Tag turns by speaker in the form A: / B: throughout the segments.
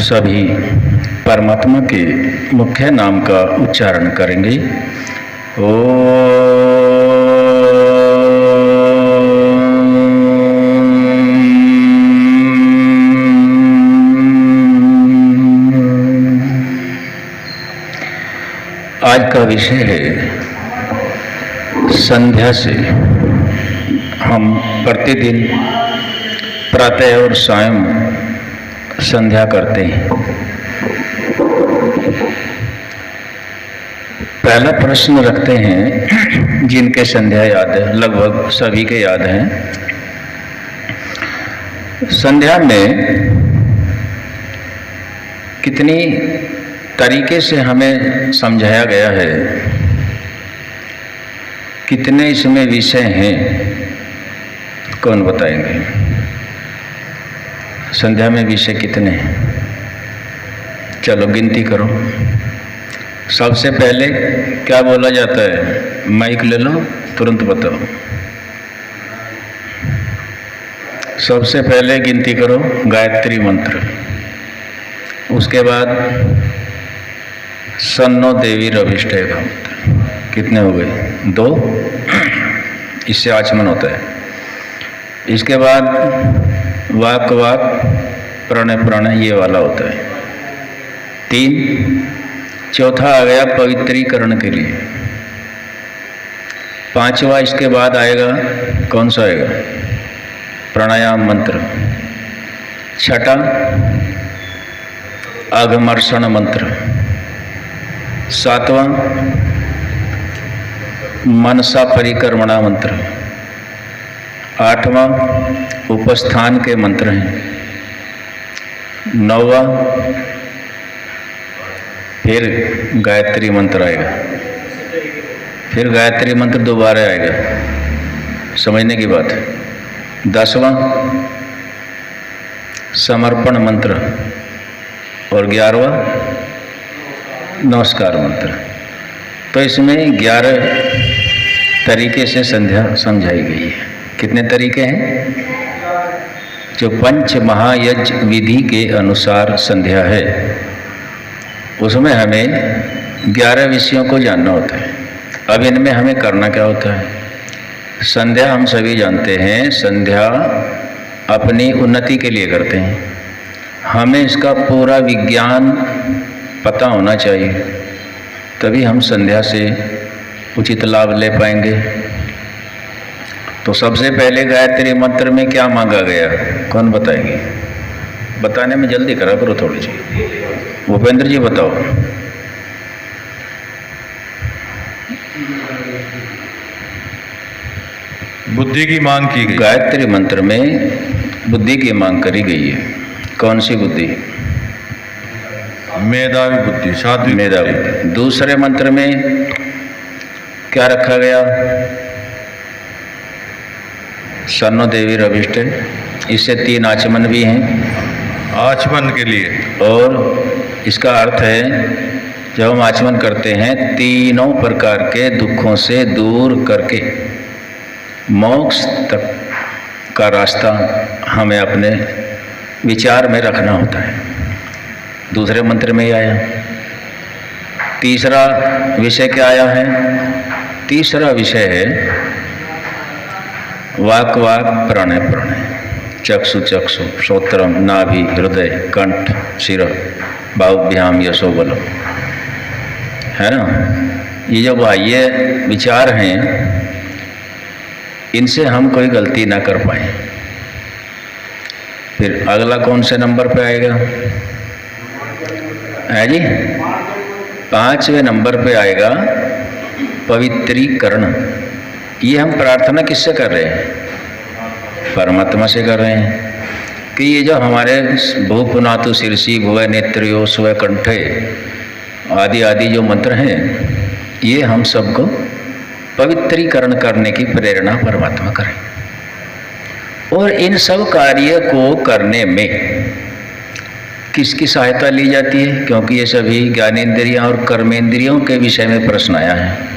A: सभी परमात्मा के मुख्य नाम का उच्चारण करेंगे। आज का विषय है संध्या से। हम प्रतिदिन प्रातः और सायं संध्या करते हैं। पहला प्रश्न रखते हैं, जिनके संध्या याद है, लगभग सभी के याद हैं। संध्या में कितनी तरीके से हमें समझाया गया है, कितने इसमें विषय हैं, कौन बताएंगे? संध्या में विषय कितने हैं? चलो गिनती करो। सबसे पहले क्या बोला जाता है? माइक ले लो, तुरंत बताओ। सबसे पहले गिनती करो गायत्री मंत्र। उसके बाद सन्नो देवी रविष्ठे का मंत्र। कितने हो गए? 2। इससे आचमन होता है। इसके बाद वाक वाक प्रणय प्रणय ये वाला होता है। 3। चौथा आ गया पवित्रीकरण के लिए। 5वां इसके बाद आएगा, कौन सा आएगा? प्राणायाम मंत्र। 6ठा आगमर्षण मंत्र। 7वां मनसा परिक्रमणा मंत्र। 8वां उपस्थान के मंत्र हैं। 9वां फिर गायत्री मंत्र आएगा। फिर गायत्री मंत्र दोबारा आएगा, समझने की बात है। 10वां समर्पण मंत्र और 11वां नमस्कार मंत्र। तो इसमें 11 तरीके से संध्या समझाई गई है। कितने तरीके हैं? जो पंच महायज्ञ विधि के अनुसार संध्या है, उसमें हमें 11 विषयों को जानना होता है। अब इनमें हमें करना क्या होता है? संध्या हम सभी जानते हैं, संध्या अपनी उन्नति के लिए करते हैं। हमें इसका पूरा विज्ञान पता होना चाहिए, तभी हम संध्या से उचित लाभ ले पाएंगे। तो सबसे पहले गायत्री मंत्र में क्या मांगा गया, कौन बताएंगे? बताने में जल्दी करा करो थोड़ी सी। भूपेंद्र जी बताओ।
B: बुद्धि की मांग की गई।
A: गायत्री मंत्र में बुद्धि की मांग करी गई है। कौन सी बुद्धि?
B: मेधावी बुद्धि, सात्विक
A: मेधावी। दूसरे मंत्र में क्या रखा गया? सन्नो देवी रविष्ठे। इससे 3 आचमन भी हैं।
B: आचमन के लिए,
A: और इसका अर्थ है जब हम आचमन करते हैं, तीनों प्रकार के दुखों से दूर करके मोक्ष तक का रास्ता हमें अपने विचार में रखना होता है। दूसरे मंत्र में ही आया। तीसरा विषय क्या आया है? तीसरा विषय है वाक वाक प्राणय प्राणय। चक्षु चक्षु श्रोत्रम नाभि हृदय कंठ शिर बाहुभ्याम यशो बलम, है ना? ये जो बाह्य विचार हैं, इनसे हम कोई गलती ना कर पाए। फिर अगला कौन से नंबर पे आएगा? है जी, 5वें नंबर पे आएगा पवित्रीकरण। ये हम प्रार्थना किससे कर रहे हैं? परमात्मा से कर रहे हैं कि ये जो हमारे भूपुनातु शीर्षि भुवय नेत्रियो स्व कंठे आदि आदि जो मंत्र हैं, ये हम सबको पवित्रीकरण करने की प्रेरणा परमात्मा करें। और इन सब कार्य को करने में किसकी सहायता ली जाती है? क्योंकि ये सभी ज्ञानेंद्रियों और कर्मेंद्रियों के विषय में प्रश्न आया है।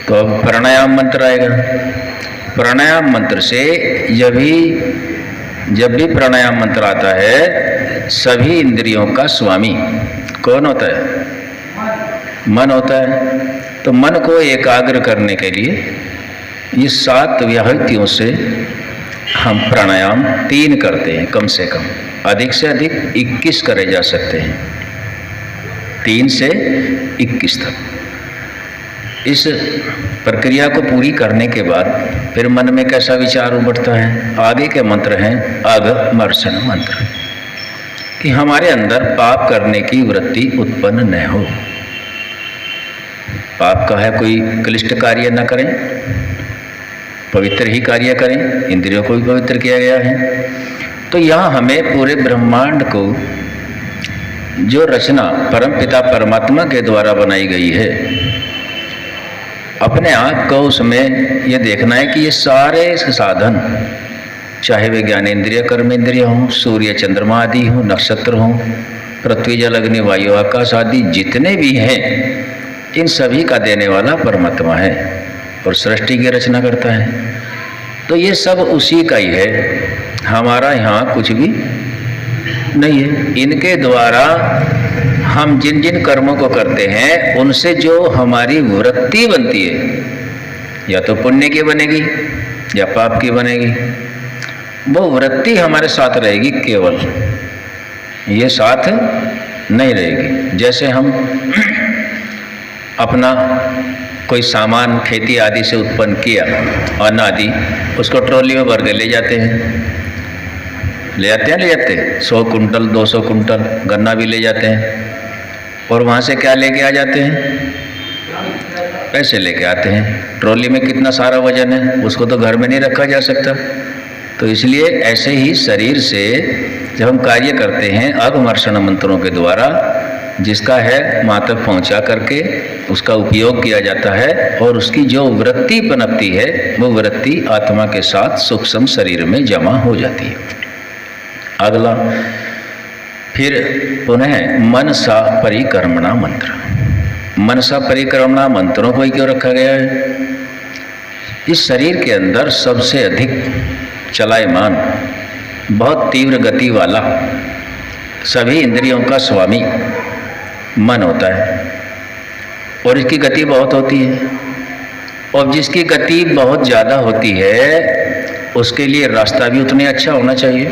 A: तो अब प्राणायाम मंत्र आएगा। प्राणायाम मंत्र से जब भी जब भी प्राणायाम मंत्र आता है, सभी इंद्रियों का स्वामी कौन होता है? मन होता है। तो मन को एकाग्र करने के लिए ये 7 व्याहृतियों से हम प्राणायाम 3 करते हैं, कम से कम। अधिक से अधिक 21 करे जा सकते हैं, 3 से 21 तक। इस प्रक्रिया को पूरी करने के बाद फिर मन में कैसा विचार उमड़ता है? आगे के मंत्र हैं अघमर्षण मंत्र, कि हमारे अंदर पाप करने की वृत्ति उत्पन्न न हो। पाप का है कोई क्लिष्ट कार्य न करें, पवित्र ही कार्य करें। इंद्रियों को भी पवित्र किया गया है। तो यहाँ हमें पूरे ब्रह्मांड को जो रचना परमपिता परमात्मा के द्वारा बनाई गई है, अपने आप को उसमें ये देखना है कि ये सारे साधन, चाहे वे ज्ञानेंद्रिय कर्मेंद्रिय हों, सूर्य चंद्रमा आदि हों, नक्षत्र हों, पृथ्वी जल अग्नि वायु आकाश आदि जितने भी हैं, इन सभी का देने वाला परमात्मा है और सृष्टि की रचना करता है। तो ये सब उसी का ही है, हमारा यहाँ कुछ भी नहीं है। इनके द्वारा हम जिन जिन कर्मों को करते हैं, उनसे जो हमारी वृत्ति बनती है, या तो पुण्य की बनेगी या पाप की बनेगी, वो वृत्ति हमारे साथ रहेगी केवल, ये साथ नहीं रहेगी। जैसे हम अपना कोई सामान खेती आदि से उत्पन्न किया, अन्न आदि, उसको ट्रॉली में भर के ले जाते हैं, ले जाते 100 कुंटल 200 कुंटल गन्ना भी ले जाते हैं, और वहाँ से क्या लेके आ जाते हैं? पैसे लेके आते हैं। ट्रॉली में कितना सारा वजन है, उसको तो घर में नहीं रखा जा सकता। तो इसलिए ऐसे ही शरीर से जब हम कार्य करते हैं अघमर्षण मंत्रों के द्वारा, जिसका है वहाँ तक पहुँचा करके उसका उपयोग किया जाता है, और उसकी जो वृत्ति पनपती है, वो वृत्ति आत्मा के साथ सूक्ष्म शरीर में जमा हो जाती है। अगला फिर पुनः मनसा परिक्रमणा मंत्र। मनसा परिक्रमणा मंत्रों को ही क्यों रखा गया है? इस शरीर के अंदर सबसे अधिक चलायमान, बहुत तीव्र गति वाला, सभी इंद्रियों का स्वामी मन होता है, और इसकी गति बहुत होती है। और जिसकी गति बहुत ज़्यादा होती है, उसके लिए रास्ता भी उतने अच्छा होना चाहिए।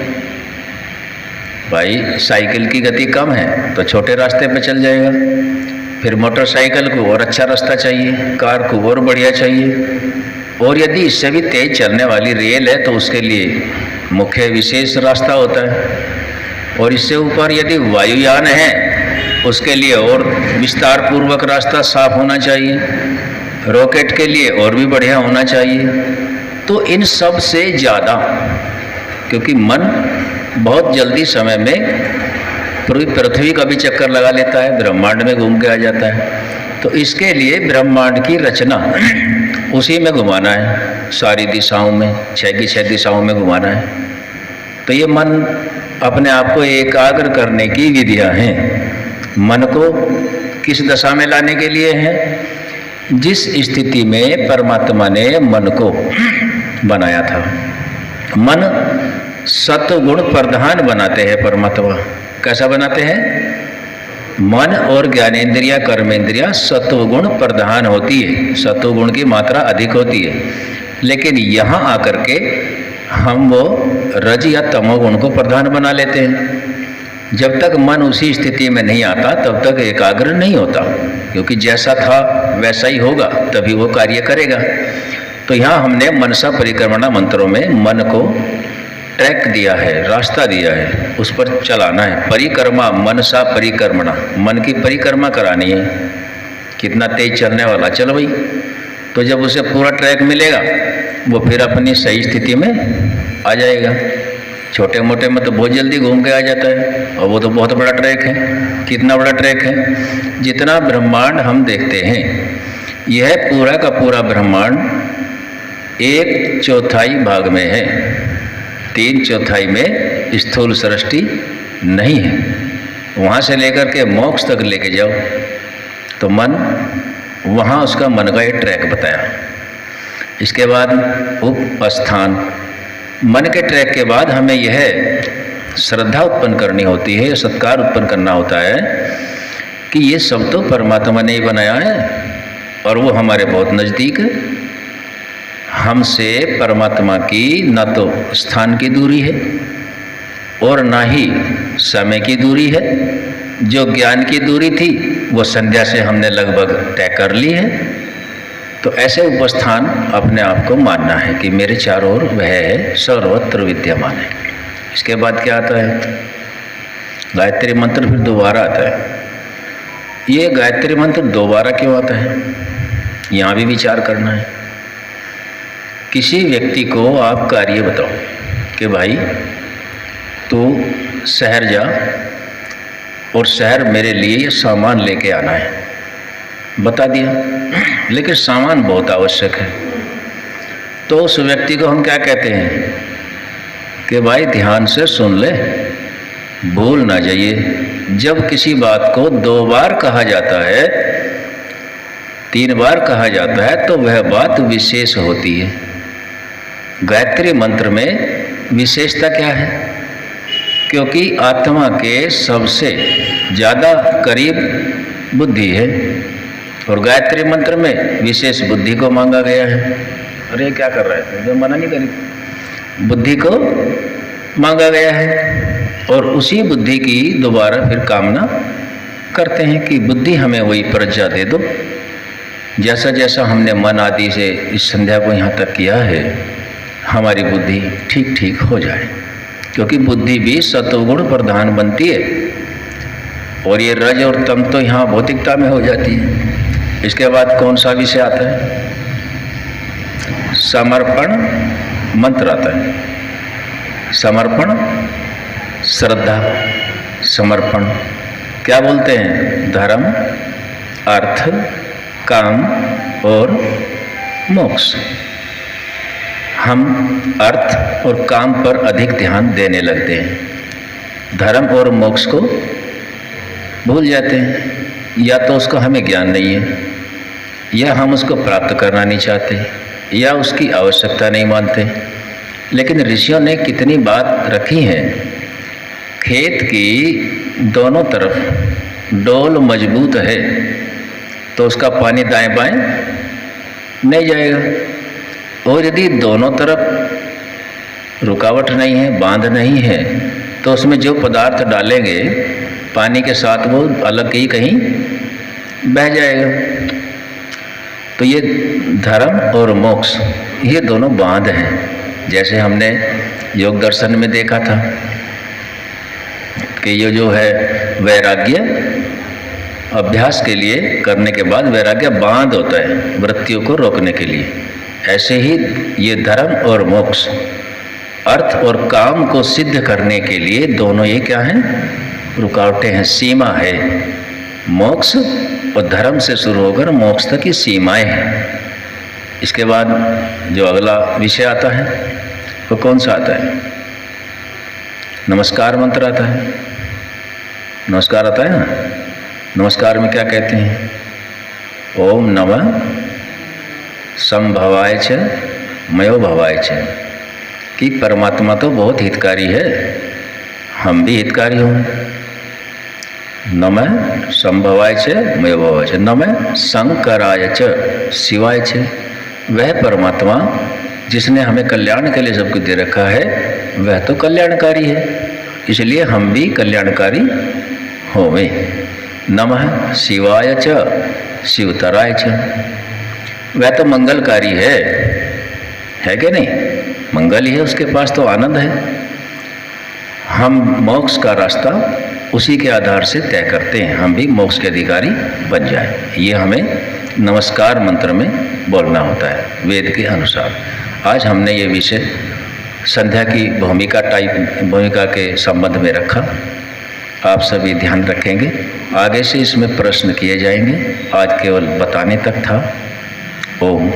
A: भाई साइकिल की गति कम है तो छोटे रास्ते पे चल जाएगा, फिर मोटरसाइकिल को और अच्छा रास्ता चाहिए, कार को और बढ़िया चाहिए, और यदि इससे भी तेज चलने वाली रेल है तो उसके लिए मुख्य विशेष रास्ता होता है, और इससे ऊपर यदि वायुयान है उसके लिए और विस्तार पूर्वक रास्ता साफ होना चाहिए, रॉकेट के लिए और भी बढ़िया होना चाहिए। तो इन सब से ज़्यादा, क्योंकि मन बहुत जल्दी समय में पूरी पृथ्वी का भी चक्कर लगा लेता है, ब्रह्मांड में घूम के आ जाता है, तो इसके लिए ब्रह्मांड की रचना उसी में घुमाना है, सारी दिशाओं में, 6 की 6 दिशाओं में घुमाना है। तो ये मन अपने आप को एकाग्र करने की विधियां हैं। मन को किस दशा में लाने के लिए है? जिस स्थिति में परमात्मा ने मन को बनाया था। मन सत्वगुण प्रधान बनाते हैं परमात्मा। कैसा बनाते हैं? मन और ज्ञानेंद्रिया कर्मेंद्रिया सत्वगुण प्रधान होती है, सत्वगुण की मात्रा अधिक होती है, लेकिन यहाँ आकर के हम वो रज या तमोगुण को प्रधान बना लेते हैं। जब तक मन उसी स्थिति में नहीं आता तब तक एकाग्र नहीं होता, क्योंकि जैसा था वैसा ही होगा, तभी वो कार्य करेगा। तो यहाँ हमने मनसा परिक्रमणा मंत्रों में मन को ट्रैक दिया है, रास्ता दिया है, उस पर चलाना है। परिक्रमा, मनसा परिक्रमणा, मन की परिक्रमा करानी है। कितना तेज चलने वाला, चल भाई, तो जब उसे पूरा ट्रैक मिलेगा वो फिर अपनी सही स्थिति में आ जाएगा। छोटे मोटे में तो बहुत जल्दी घूम के आ जाता है, और वो तो बहुत बड़ा ट्रैक है। कितना बड़ा ट्रैक है? जितना ब्रह्मांड हम देखते हैं, यह पूरा का पूरा ब्रह्मांड 1/4 भाग में है, 3/4 में स्थूल सृष्टि नहीं है। वहाँ से लेकर के मोक्ष तक लेके जाओ तो मन, वहाँ उसका मन का एक ट्रैक बताया। इसके बाद उपस्थान, मन के ट्रैक के बाद हमें यह श्रद्धा उत्पन्न करनी होती है, सत्कार उत्पन्न करना होता है कि ये सब तो परमात्मा ने ही बनाया है और वो हमारे बहुत नज़दीक है। हमसे परमात्मा की न तो स्थान की दूरी है और ना ही समय की दूरी है। जो ज्ञान की दूरी थी वो संध्या से हमने लगभग तय कर ली है। तो ऐसे उपस्थान अपने आप को मानना है कि मेरे चारों ओर वह है, सर्वत्र विद्यमान है। इसके बाद क्या आता है? गायत्री मंत्र फिर दोबारा आता है। ये गायत्री मंत्र दोबारा क्यों आता है, यहाँ भी विचार करना है। किसी व्यक्ति को आप कार्य बताओ कि भाई तू शहर जा और शहर मेरे लिए ये सामान लेके आना है, बता दिया, लेकिन सामान बहुत आवश्यक है। तो उस व्यक्ति को हम क्या कहते हैं कि भाई ध्यान से सुन ले, भूल ना जाइए। जब किसी बात को 2 बार कहा जाता है, 3 बार कहा जाता है तो वह बात विशेष होती है। गायत्री मंत्र में विशेषता क्या है? क्योंकि आत्मा के सबसे ज़्यादा करीब बुद्धि है और गायत्री मंत्र में विशेष बुद्धि को मांगा गया है। अरे क्या कर रहा है, तो मना नहीं करी, बुद्धि को मांगा गया है और उसी बुद्धि की दोबारा फिर कामना करते हैं कि बुद्धि हमें वही प्रज्ञा दे दो। जैसा जैसा हमने मन आदि से इस संध्या को यहाँ तक किया है, हमारी बुद्धि ठीक ठीक हो जाए, क्योंकि बुद्धि भी सत्वगुण प्रधान बनती है और ये रज और तम तो यहाँ भौतिकता में हो जाती है। इसके बाद कौन सा विषय आता है? समर्पण मंत्र आता है। समर्पण, श्रद्धा, समर्पण क्या बोलते हैं? धर्म, अर्थ, काम और मोक्ष। हम अर्थ और काम पर अधिक ध्यान देने लगते हैं, धर्म और मोक्ष को भूल जाते हैं। या तो उसको हमें ज्ञान नहीं है, या हम उसको प्राप्त करना नहीं चाहते, या उसकी आवश्यकता नहीं मानते। लेकिन ऋषियों ने कितनी बात रखी है, खेत की दोनों तरफ डोल मजबूत है तो उसका पानी दाएं बाएं नहीं जाएगा, और यदि दोनों तरफ रुकावट नहीं है, बांध नहीं है, तो उसमें जो पदार्थ डालेंगे पानी के साथ वो अलग ही कहीं बह जाएगा। तो ये धर्म और मोक्ष ये दोनों बांध हैं। जैसे हमने योग दर्शन में देखा था कि ये जो है वैराग्य अभ्यास के लिए करने के बाद वैराग्य बांध होता है वृत्तियों को रोकने के लिए। ऐसे ही ये धर्म और मोक्ष अर्थ और काम को सिद्ध करने के लिए दोनों ये क्या हैं? रुकावटें हैं, सीमा है। मोक्ष और धर्म से शुरू होकर मोक्ष तक की सीमाएं हैं। इसके बाद जो अगला विषय आता है वो कौन सा आता है? नमस्कार मंत्र आता है। नमस्कार आता है ना। नमस्कार में क्या कहते हैं? ओम नमः संभवाय च मयो भवाय च, कि परमात्मा तो बहुत हितकारी है, हम भी हितकारी हों। नमः संभवाय च मयो भवाय च, नमः शंकराय च शिवाय च, वह परमात्मा जिसने हमें कल्याण के लिए सब कुछ दे रखा है वह तो कल्याणकारी है, इसलिए हम भी कल्याणकारी होवें। नमः शिवाय च शिवतराय च, वह तो मंगलकारी है कि नहीं? मंगल ही है, उसके पास तो आनंद है। हम मोक्ष का रास्ता उसी के आधार से तय करते हैं, हम भी मोक्ष के अधिकारी बन जाए। ये हमें नमस्कार मंत्र में बोलना होता है वेद के अनुसार। आज हमने ये विषय संध्या की भूमिका के संबंध में रखा। आप सभी ध्यान रखेंगे, आगे से इसमें प्रश्न किए जाएंगे। आज केवल बताने तक था। ओम।